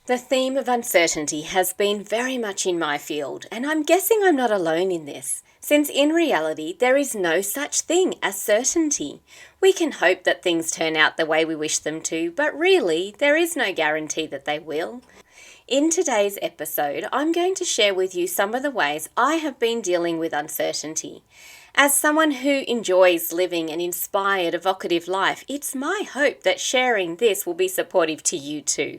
The theme of uncertainty has been very much in my field, and I'm guessing I'm not alone in this, since in reality there is no such thing as certainty. We can hope that things turn out the way we wish them to, but really there is no guarantee that they will. In today's episode, I'm going to share with you some of the ways I have been dealing with uncertainty. As someone who enjoys living an inspired, evocative life, it's my hope that sharing this will be supportive to you too.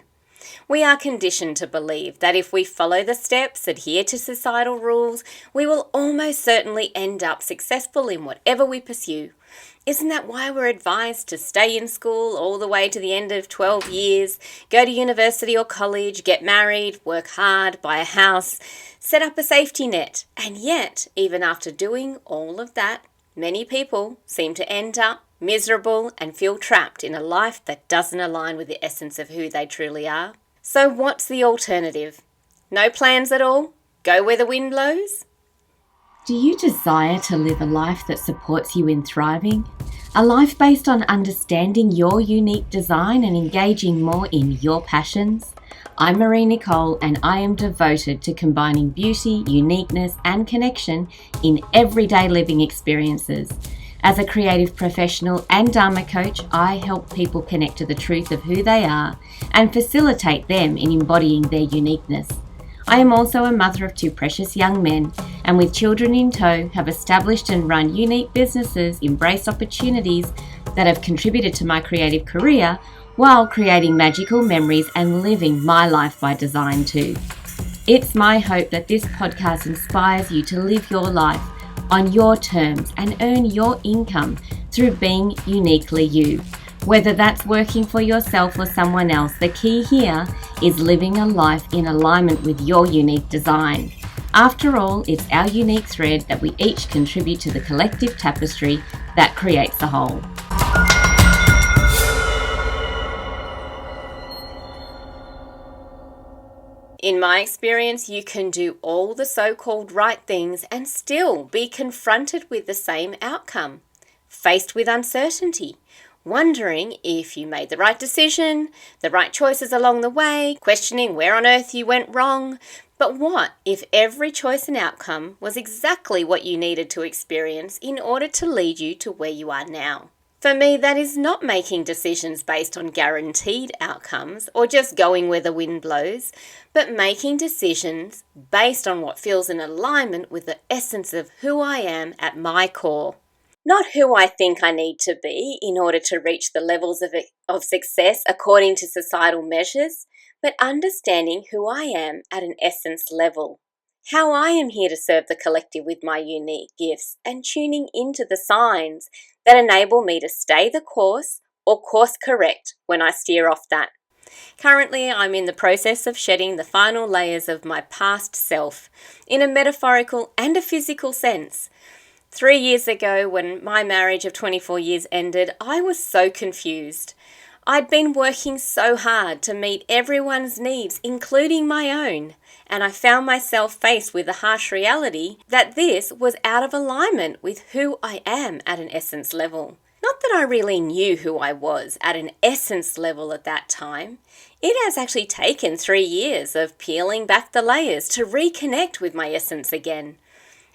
We are conditioned to believe that if we follow the steps, adhere to societal rules, we will almost certainly end up successful in whatever we pursue. Isn't that why we're advised to stay in school all the way to the end of 12 years, go to university or college, get married, work hard, buy a house, set up a safety net? And yet, even after doing all of that, many people seem to end up miserable and feel trapped in a life that doesn't align with the essence of who they truly are. So what's the alternative? No plans at all? Go where the wind blows? Do you desire to live a life that supports you in thriving? A life based on understanding your unique design and engaging more in your passions? I'm Marie-Nicole, and I am devoted to combining beauty, uniqueness, and connection in everyday living experiences. As a creative professional and Dharma coach, I help people connect to the truth of who they are and facilitate them in embodying their uniqueness. I am also a mother of two precious young men, and with children in tow, have established and run unique businesses, embraced opportunities that have contributed to my creative career, while creating magical memories and living my life by design too. It's my hope that this podcast inspires you to live your life on your terms and earn your income through being uniquely you. Whether that's working for yourself or someone else, the key here is living a life in alignment with your unique design. After all, it's our unique thread that we each contribute to the collective tapestry that creates the whole. In my experience, you can do all the so-called right things and still be confronted with the same outcome, faced with uncertainty, wondering if you made the right decision, the right choices along the way, questioning where on earth you went wrong. But what if every choice and outcome was exactly what you needed to experience in order to lead you to where you are now? For me, that is not making decisions based on guaranteed outcomes or just going where the wind blows, but making decisions based on what feels in alignment with the essence of who I am at my core. Not who I think I need to be in order to reach the levels of success according to societal measures, but understanding who I am at an essence level. How I am here to serve the collective with my unique gifts and tuning into the signs that enable me to stay the course or course correct when I steer off that. Currently, I'm in the process of shedding the final layers of my past self in a metaphorical and a physical sense. 3 years ago, when my marriage of 24 years ended, I was so confused. I'd been working so hard to meet everyone's needs, including my own, and I found myself faced with the harsh reality that this was out of alignment with who I am at an essence level. Not that I really knew who I was at an essence level at that time. It has actually taken 3 years of peeling back the layers to reconnect with my essence again.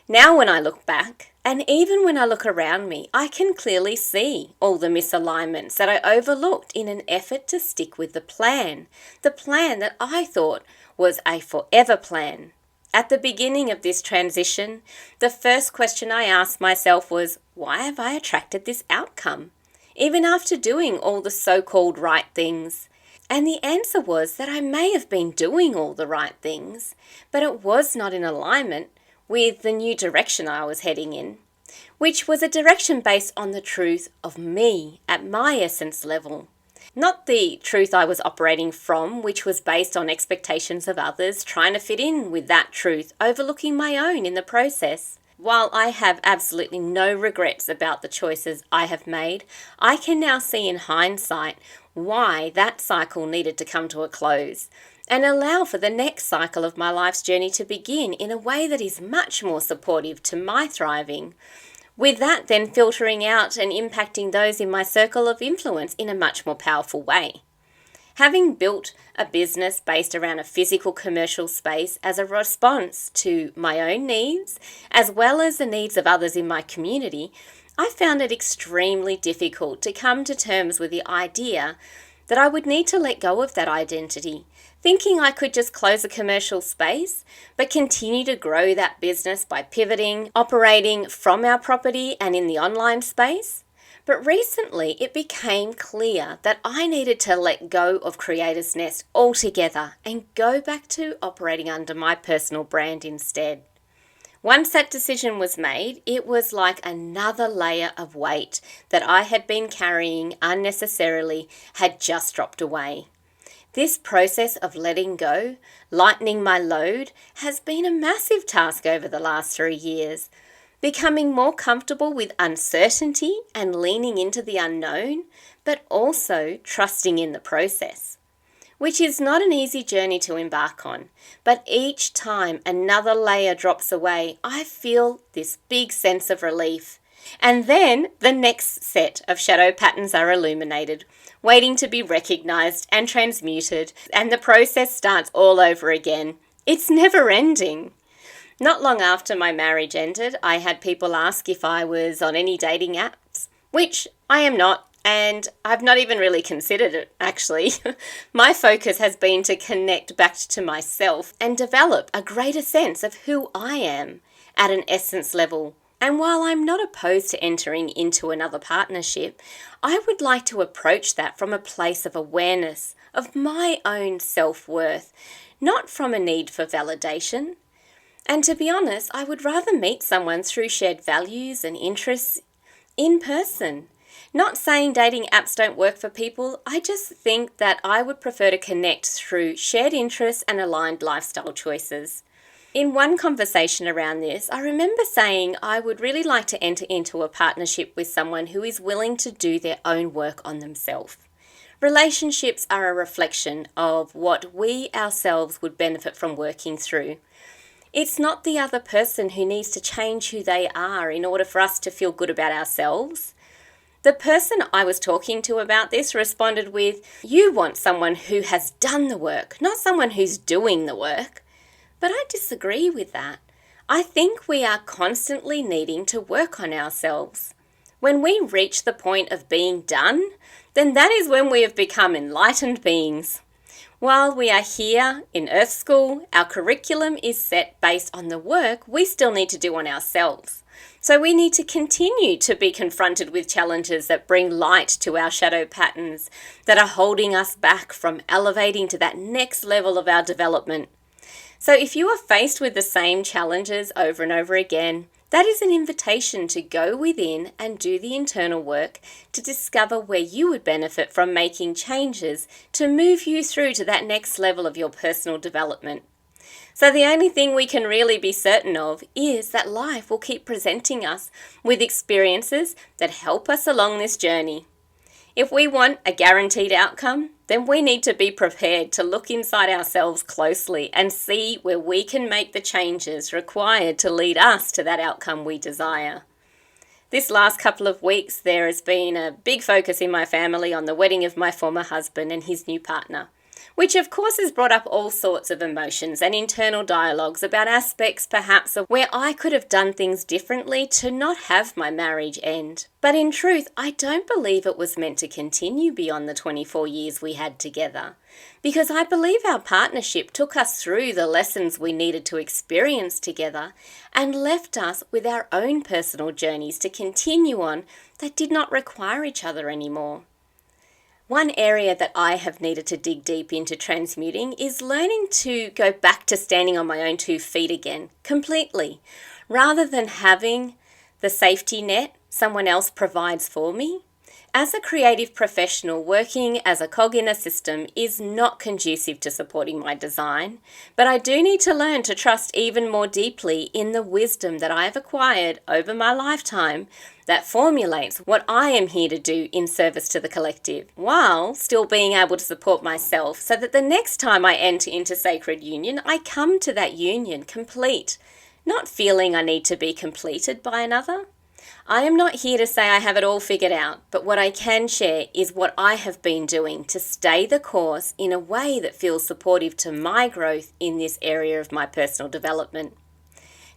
Now when I look back, and even when I look around me, I can clearly see all the misalignments that I overlooked in an effort to stick with the plan that I thought was a forever plan. At the beginning of this transition, the first question I asked myself was, why have I attracted this outcome, even after doing all the so-called right things? And the answer was that I may have been doing all the right things, but it was not in alignment with the new direction I was heading in, which was a direction based on the truth of me at my essence level. Not the truth I was operating from, which was based on expectations of others, trying to fit in with that truth, overlooking my own in the process. While I have absolutely no regrets about the choices I have made, I can now see in hindsight why that cycle needed to come to a close and allow for the next cycle of my life's journey to begin in a way that is much more supportive to my thriving. With that then filtering out and impacting those in my circle of influence in a much more powerful way. Having built a business based around a physical commercial space as a response to my own needs, as well as the needs of others in my community, I found it extremely difficult to come to terms with the idea that I would need to let go of that identity, thinking I could just close a commercial space, but continue to grow that business by pivoting, operating from our property and in the online space. But recently it became clear that I needed to let go of Creator's Nest altogether and go back to operating under my personal brand instead. Once that decision was made, it was like another layer of weight that I had been carrying unnecessarily had just dropped away. This process of letting go, lightening my load, has been a massive task over the last 3 years. Becoming more comfortable with uncertainty and leaning into the unknown, but also trusting in the process, which is not an easy journey to embark on. But each time another layer drops away, I feel this big sense of relief. And then the next set of shadow patterns are illuminated, waiting to be recognized and transmuted, and the process starts all over again. It's never ending. Not long after my marriage ended, I had people ask if I was on any dating apps, which I am not, and I've not even really considered it, actually. My focus has been to connect back to myself and develop a greater sense of who I am at an essence level. And while I'm not opposed to entering into another partnership, I would like to approach that from a place of awareness of my own self-worth, not from a need for validation. And to be honest, I would rather meet someone through shared values and interests in person. Not saying dating apps don't work for people, I just think that I would prefer to connect through shared interests and aligned lifestyle choices. In one conversation around this, I remember saying I would really like to enter into a partnership with someone who is willing to do their own work on themselves. Relationships are a reflection of what we ourselves would benefit from working through. It's not the other person who needs to change who they are in order for us to feel good about ourselves. The person I was talking to about this responded with, "You want someone who has done the work, not someone who's doing the work." But I disagree with that. I think we are constantly needing to work on ourselves. When we reach the point of being done, then that is when we have become enlightened beings. While we are here in Earth School, our curriculum is set based on the work we still need to do on ourselves. So we need to continue to be confronted with challenges that bring light to our shadow patterns that are holding us back from elevating to that next level of our development. So if you are faced with the same challenges over and over again, that is an invitation to go within and do the internal work to discover where you would benefit from making changes to move you through to that next level of your personal development. So the only thing we can really be certain of is that life will keep presenting us with experiences that help us along this journey. If we want a guaranteed outcome, then we need to be prepared to look inside ourselves closely and see where we can make the changes required to lead us to that outcome we desire. This last couple of weeks, there has been a big focus in my family on the wedding of my former husband and his new partner, which of course has brought up all sorts of emotions and internal dialogues about aspects perhaps of where I could have done things differently to not have my marriage end. But in truth, I don't believe it was meant to continue beyond the 24 years we had together, because I believe our partnership took us through the lessons we needed to experience together and left us with our own personal journeys to continue on that did not require each other anymore. One area that I have needed to dig deep into transmuting is learning to go back to standing on my own 2 feet again, completely, rather than having the safety net someone else provides for me. As a creative professional, working as a cog in a system is not conducive to supporting my design, but I do need to learn to trust even more deeply in the wisdom that I have acquired over my lifetime that formulates what I am here to do in service to the collective, while still being able to support myself so that the next time I enter into sacred union, I come to that union complete, not feeling I need to be completed by another. I am not here to say I have it all figured out, but what I can share is what I have been doing to stay the course in a way that feels supportive to my growth in this area of my personal development.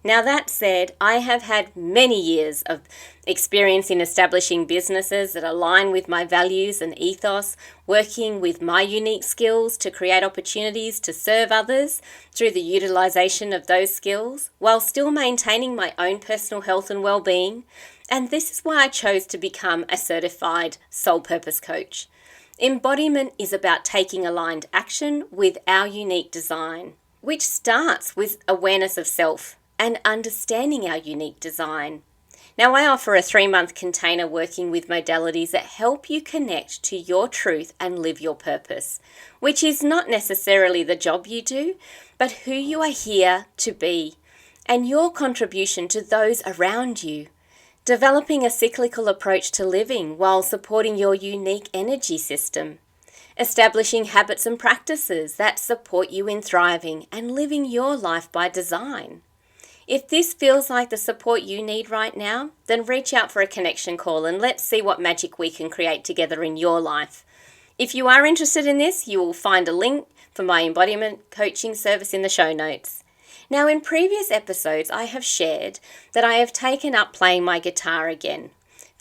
Now, that said, I have had many years of experience in establishing businesses that align with my values and ethos, working with my unique skills to create opportunities to serve others through the utilization of those skills, while still maintaining my own personal health and well-being. And this is why I chose to become a certified soul purpose coach. Embodiment is about taking aligned action with our unique design, which starts with awareness of self and understanding our unique design. Now, I offer a 3-month container working with modalities that help you connect to your truth and live your purpose, which is not necessarily the job you do, but who you are here to be, and your contribution to those around you. Developing a cyclical approach to living while supporting your unique energy system. Establishing habits and practices that support you in thriving and living your life by design. If this feels like the support you need right now, then reach out for a connection call and let's see what magic we can create together in your life. If you are interested in this, you will find a link for my embodiment coaching service in the show notes. Now, in previous episodes, I have shared that I have taken up playing my guitar again,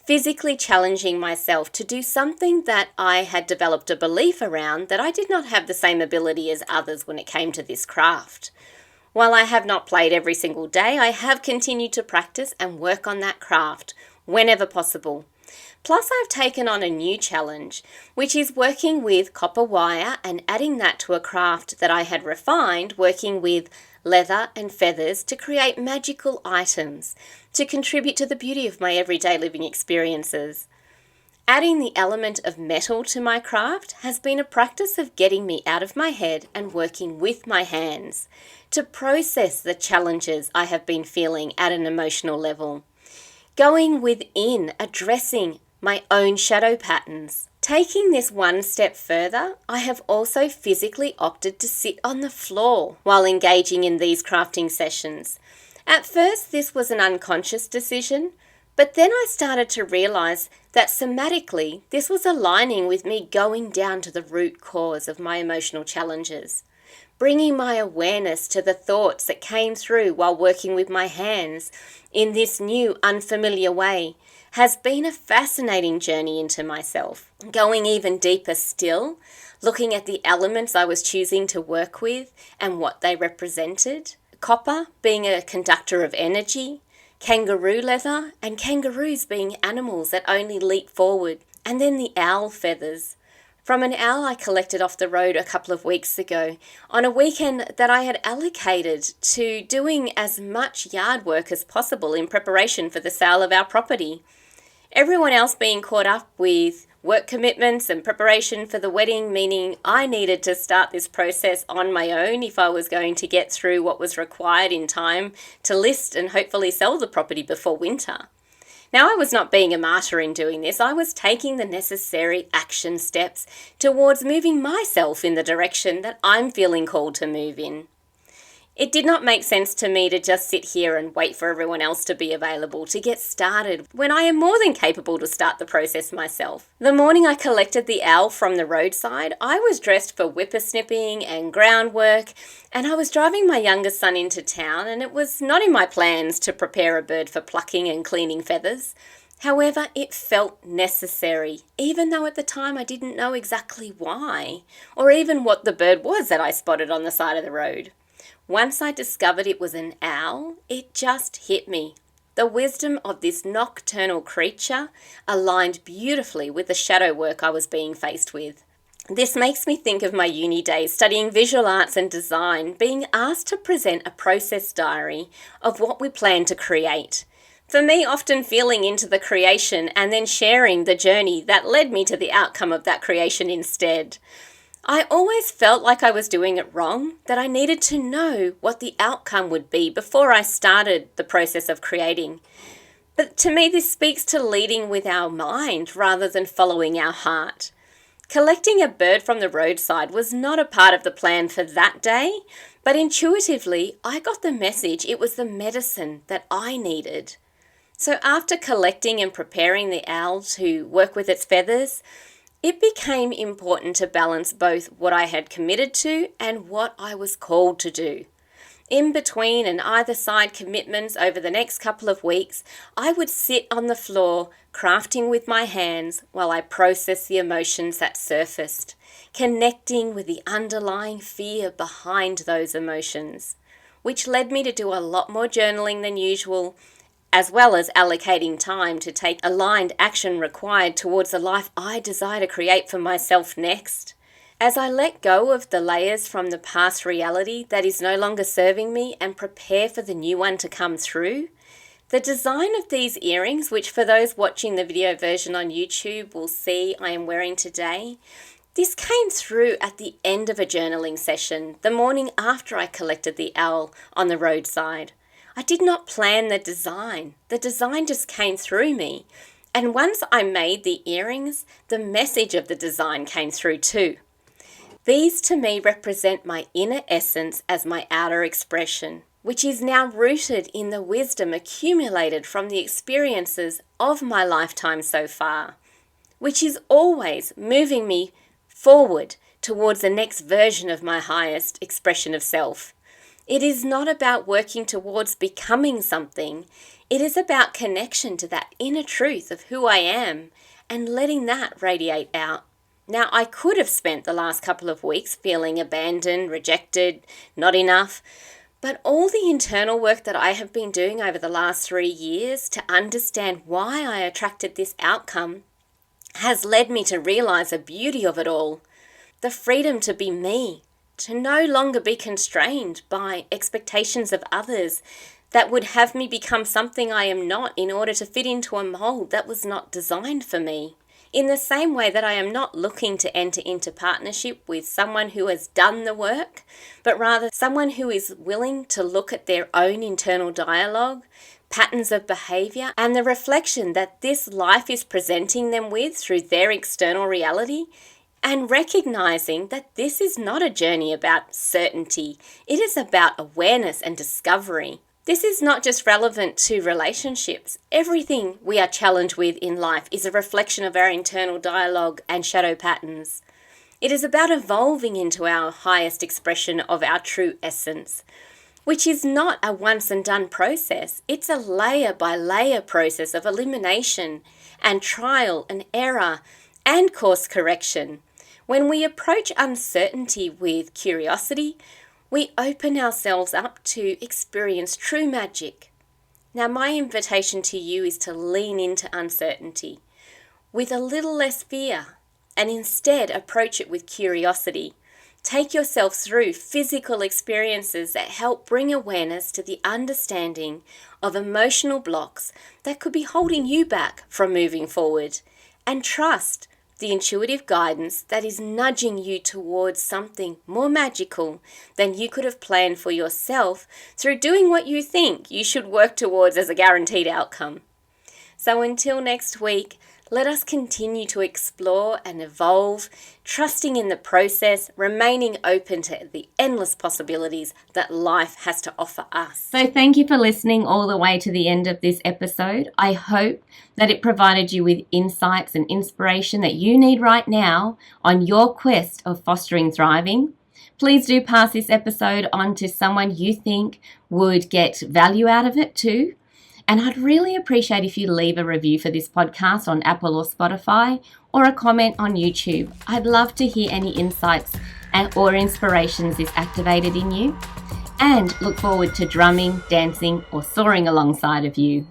physically challenging myself to do something that I had developed a belief around that I did not have the same ability as others when it came to this craft. While I have not played every single day, I have continued to practice and work on that craft whenever possible. Plus, I've taken on a new challenge, which is working with copper wire and adding that to a craft that I had refined, working with leather and feathers to create magical items to contribute to the beauty of my everyday living experiences. Adding the element of metal to my craft has been a practice of getting me out of my head and working with my hands to process the challenges I have been feeling at an emotional level. Going within, addressing my own shadow patterns. Taking this one step further, I have also physically opted to sit on the floor while engaging in these crafting sessions. At first, this was an unconscious decision, but then I started to realize that somatically, this was aligning with me going down to the root cause of my emotional challenges. Bringing my awareness to the thoughts that came through while working with my hands in this new, unfamiliar way has been a fascinating journey into myself. Going even deeper still, looking at the elements I was choosing to work with and what they represented. Copper being a conductor of energy, kangaroo leather, and kangaroos being animals that only leap forward, and then the owl feathers. From an owl I collected off the road a couple of weeks ago on a weekend that I had allocated to doing as much yard work as possible in preparation for the sale of our property. Everyone else being caught up with work commitments and preparation for the wedding, meaning I needed to start this process on my own if I was going to get through what was required in time to list and hopefully sell the property before winter. Now, I was not being a martyr in doing this. I was taking the necessary action steps towards moving myself in the direction that I'm feeling called to move in. It did not make sense to me to just sit here and wait for everyone else to be available to get started when I am more than capable to start the process myself. The morning I collected the owl from the roadside, I was dressed for whippersnipping and groundwork, and I was driving my youngest son into town, and it was not in my plans to prepare a bird for plucking and cleaning feathers. However, it felt necessary, even though at the time I didn't know exactly why, or even what the bird was that I spotted on the side of the road. Once I discovered it was an owl, it just hit me. The wisdom of this nocturnal creature aligned beautifully with the shadow work I was being faced with. This makes me think of my uni days studying visual arts and design, being asked to present a process diary of what we plan to create. For me, often feeling into the creation and then sharing the journey that led me to the outcome of that creation instead. I always felt like I was doing it wrong, that I needed to know what the outcome would be before I started the process of creating. But to me, this speaks to leading with our mind rather than following our heart. Collecting a bird from the roadside was not a part of the plan for that day, but intuitively, I got the message it was the medicine that I needed. So after collecting and preparing the owl to work with its feathers, it became important to balance both what I had committed to and what I was called to do. In between and either side commitments over the next couple of weeks, I would sit on the floor crafting with my hands while I processed the emotions that surfaced, connecting with the underlying fear behind those emotions, which led me to do a lot more journaling than usual, as well as allocating time to take aligned action required towards the life I desire to create for myself next. As I let go of the layers from the past reality that is no longer serving me and prepare for the new one to come through, the design of these earrings, which for those watching the video version on YouTube will see I am wearing today, this came through at the end of a journaling session, the morning after I collected the owl on the roadside. I did not plan the design. The design just came through me. And once I made the earrings, the message of the design came through too. These to me represent my inner essence as my outer expression, which is now rooted in the wisdom accumulated from the experiences of my lifetime so far, which is always moving me forward towards the next version of my highest expression of self. It is not about working towards becoming something. It is about connection to that inner truth of who I am and letting that radiate out. Now, I could have spent the last couple of weeks feeling abandoned, rejected, not enough, but all the internal work that I have been doing over the last 3 years to understand why I attracted this outcome has led me to realize the beauty of it all, the freedom to be me, to no longer be constrained by expectations of others that would have me become something I am not in order to fit into a mold that was not designed for me. In the same way that I am not looking to enter into partnership with someone who has done the work, but rather someone who is willing to look at their own internal dialogue, patterns of behavior, and the reflection that this life is presenting them with through their external reality, and recognizing that this is not a journey about certainty. It is about awareness and discovery. This is not just relevant to relationships. Everything we are challenged with in life is a reflection of our internal dialogue and shadow patterns. It is about evolving into our highest expression of our true essence, which is not a once and done process. It's a layer by layer process of elimination and trial and error and course correction. When we approach uncertainty with curiosity, we open ourselves up to experience true magic. Now, my invitation to you is to lean into uncertainty with a little less fear and instead approach it with curiosity. Take yourself through physical experiences that help bring awareness to the understanding of emotional blocks that could be holding you back from moving forward, and trust the intuitive guidance that is nudging you towards something more magical than you could have planned for yourself through doing what you think you should work towards as a guaranteed outcome. So until next week, let us continue to explore and evolve, trusting in the process, remaining open to the endless possibilities that life has to offer us. So thank you for listening all the way to the end of this episode. I hope that it provided you with insights and inspiration that you need right now on your quest of fostering thriving. Please do pass this episode on to someone you think would get value out of it too. And I'd really appreciate if you leave a review for this podcast on Apple or Spotify, or a comment on YouTube. I'd love to hear any insights or inspirations this activated in you, and look forward to drumming, dancing, or soaring alongside of you.